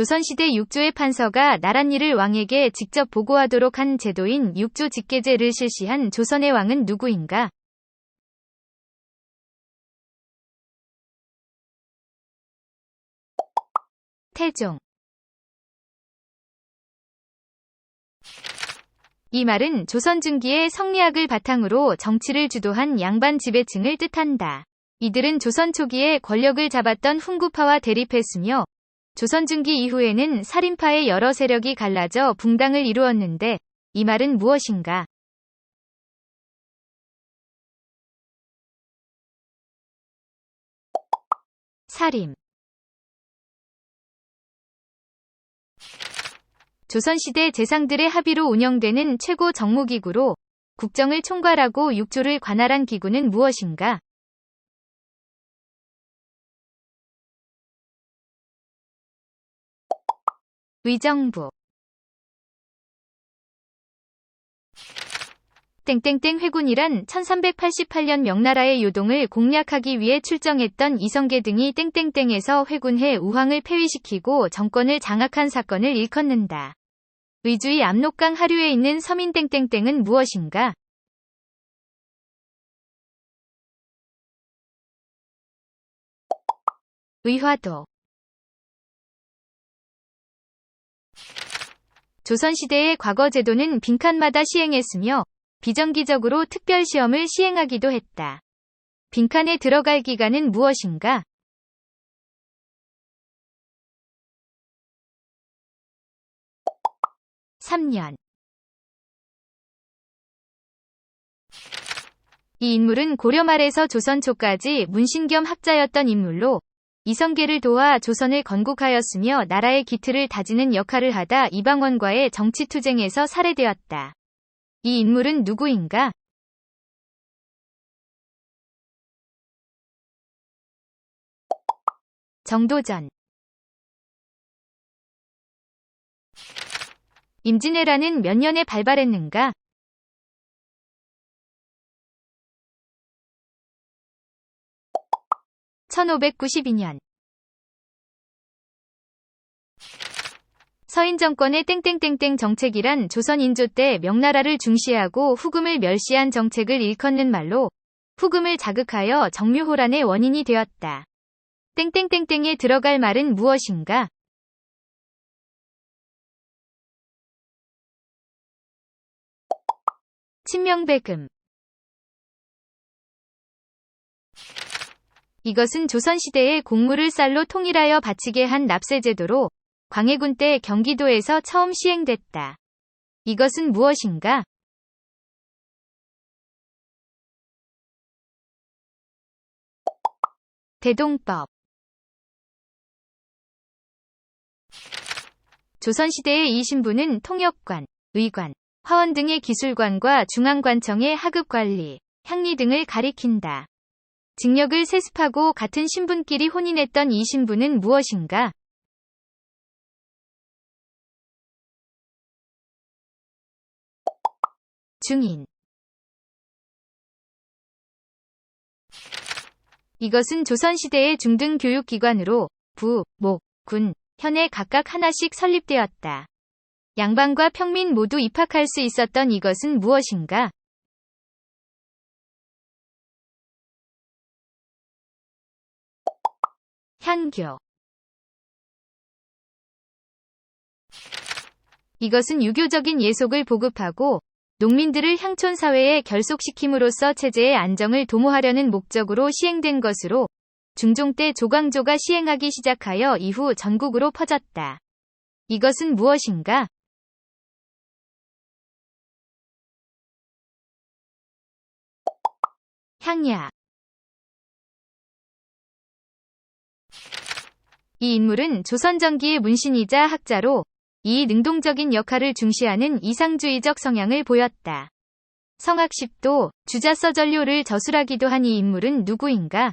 조선시대 육조의 판서가 나랏일을 왕에게 직접 보고하도록 한 제도인 육조직계제를 실시한 조선의 왕은 누구인가? 태종. 이 말은 조선 중기의 성리학을 바탕으로 정치를 주도한 양반 지배층을 뜻한다. 이들은 조선 초기에 권력을 잡았던 훈구파와 대립했으며 조선 중기 이후에는 살인파의 여러 세력이 갈라져 붕당을 이루었는데 이 말은 무엇인가? 살인. 조선시대 재상들의 합의로 운영되는 최고 정무기구로 국정을 총괄하고 육조를 관할한 기구는 무엇인가? 의정부. 회군이란 1388년 명나라의 요동을 공략하기 위해 출정했던 이성계 등이 땡땡땡에서 회군해 우황을 폐위시키고 정권을 장악한 사건을 일컫는다. 의주의 압록강 하류에 있는 섬인 땡땡땡은 무엇인가? 의화도. 조선시대의 과거 제도는 빈칸마다 시행했으며 비정기적으로 특별시험을 시행하기도 했다. 빈칸에 들어갈 기간은 무엇인가? 3년. 이 인물은 고려 말에서 조선 초까지 문신 겸 학자였던 인물로 이성계를 도와 조선을 건국하였으며 나라의 기틀을 다지는 역할을 하다 이방원과의 정치투쟁에서 살해되었다. 이 인물은 누구인가? 정도전. 임진왜란은 몇 년에 발발했는가? 1592년. 서인 정권의 땡땡땡땡 정책이란 조선 인조 때 명나라를 중시하고 후금을 멸시한 정책을 일컫는 말로 후금을 자극하여 정묘호란의 원인이 되었다. 땡땡땡땡에 들어갈 말은 무엇인가? 친명배금. 이것은 조선시대에 곡물을 쌀로 통일하여 바치게 한 납세제도로 광해군 때 경기도에서 처음 시행됐다. 이것은 무엇인가? 대동법. 조선시대의 이 신부는 통역관, 의관, 화원 등의 기술관과 중앙관청의 하급관리, 향리 등을 가리킨다. 직력을 세습하고 같은 신분끼리 혼인했던 이 신부는 무엇인가? 중인. 이것은 조선시대의 중등 교육기관으로 부, 목, 군, 현에 각각 하나씩 설립되었다. 양반과 평민 모두 입학할 수 있었던 이것은 무엇인가? 향교. 이것은 유교적인 예속을 보급하고 농민들을 향촌 사회에 결속시킴으로써 체제의 안정을 도모하려는 목적으로 시행된 것으로 중종 때 조광조가 시행하기 시작하여 이후 전국으로 퍼졌다. 이것은 무엇인가? 향야. 이 인물은 조선 전기의 문신이자 학자로 이 능동적인 역할을 중시하는 이상주의적 성향을 보였다. 성학십도, 주자서전료를 저술하기도 한 이 인물은 누구인가?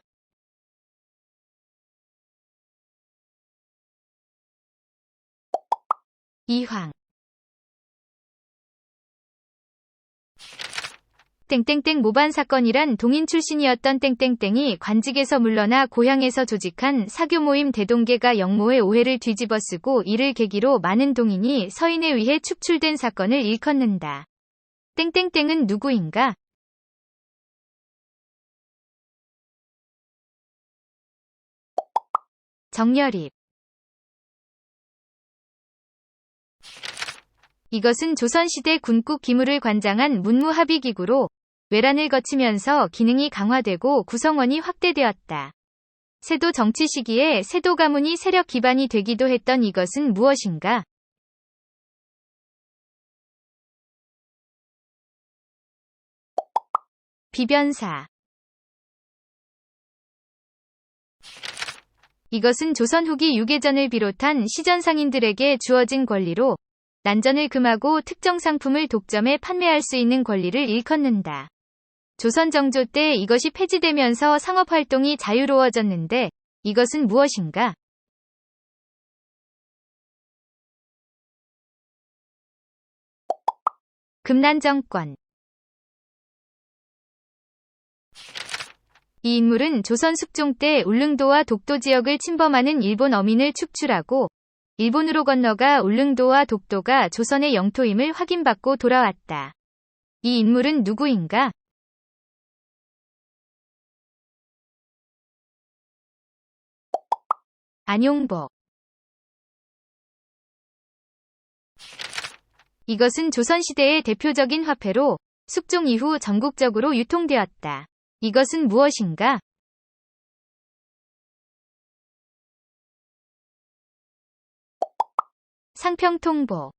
이황. 땡땡땡 모반 사건이란 동인 출신이었던 땡땡땡이 관직에서 물러나 고향에서 조직한 사교 모임 대동계가 영모의 오해를 뒤집어쓰고 이를 계기로 많은 동인이 서인에 의해 축출된 사건을 일컫는다. 땡땡땡은 누구인가? 정여립. 이것은 조선시대 군국 기물을 관장한 문무합의기구로 외란을 거치면서 기능이 강화되고 구성원이 확대되었다. 세도 정치 시기에 세도 가문이 세력 기반이 되기도 했던 이것은 무엇인가? 비변사. 이것은 조선 후기 유계전을 비롯한 시전 상인들에게 주어진 권리로 난전을 금하고 특정 상품을 독점해 판매할 수 있는 권리를 일컫는다. 조선 정조 때 이것이 폐지되면서 상업활동이 자유로워졌는데 이것은 무엇인가? 금난정권. 이 인물은 조선 숙종 때 울릉도와 독도 지역을 침범하는 일본 어민을 축출하고 일본으로 건너가 울릉도와 독도가 조선의 영토임을 확인받고 돌아왔다. 이 인물은 누구인가? 안용복. 이것은 조선시대의 대표적인 화폐로 숙종 이후 전국적으로 유통되었다. 이것은 무엇인가? 상평통보.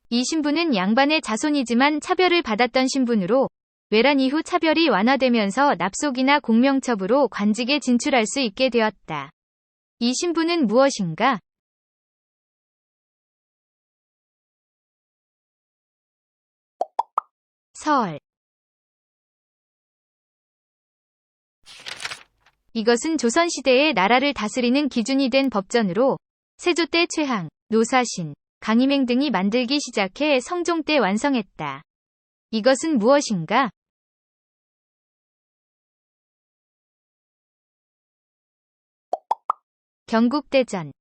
이 신분은 양반의 자손이지만 차별을 받았던 신분으로 외란 이후 차별이 완화되면서 납속이나 공명첩으로 관직에 진출할 수 있게 되었다. 이 신분은 무엇인가? 설. 이것은 조선시대의 나라를 다스리는 기준이 된 법전으로 세조 때 최항, 노사신, 강희맹 등이 만들기 시작해 성종 때 완성했다. 이것은 무엇인가? 경국대전.